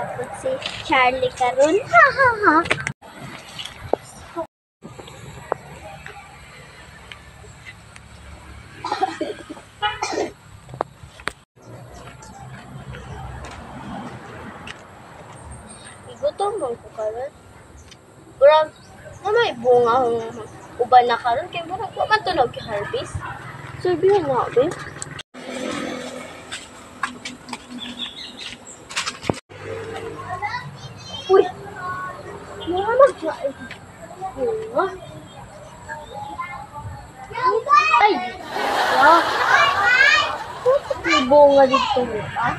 Tapos si Charlie karon. Ha ha ha. Igutom mo ko karon. Murag may bunga akong uban na karon kay murag wa man tunog harvest. Sabihan na be. Uy. Mga mag-try. Bunga. Ay. Wow. May bunga dito ha.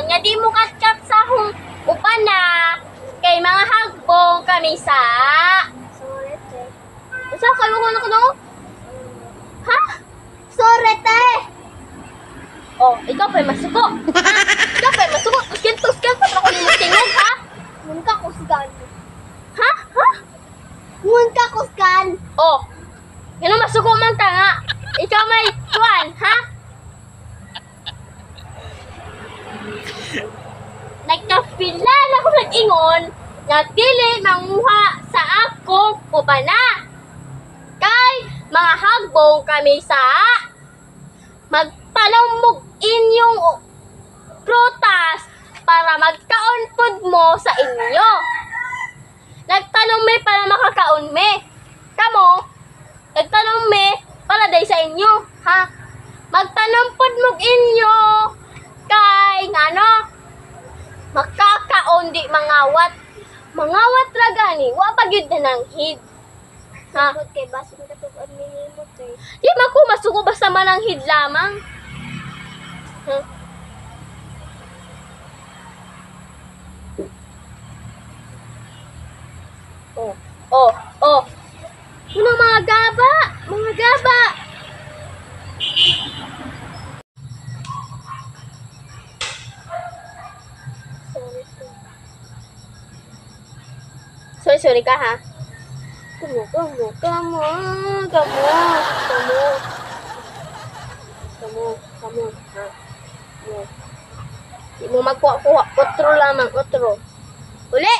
Nga di mo katkat sa upan na kay mga hagbong kami sa Usa kayo ko na kuno? Ha? Sorete. Oh, ikaw pa masuko. Ikaw pa masuko. Tuskin pa ako ni tingog ha? Mun ka kusgan. Ha? Ha? Mun ka kusgan. Oh. Ngano masuko man ta nga? Ikaw may tuan, ha? Nagkapila na ko nag-ingon na dili manguha sa akong ubana. Kay mga hagbong kami sa magtalong inyong prutas para magkaon pud mo sa inyo. Nagtanong me para makakaon me. Kamo, nagtanong me para day sa inyo, ha? Magtanong pud mo inyo kay ngano makakaon di mangawat. Mangawat ra gani, wa pa gyud na nang hid. Ha? Kay basin ka tug minimot kay. Di man ko masuko basta mananghid lamang. Ha? Oh. Ano mga gaba? Mga gaba. Sorry ka ha. Kamu. Ha. Di mo magkuha-kuha. Otro lamang, otro. Uli!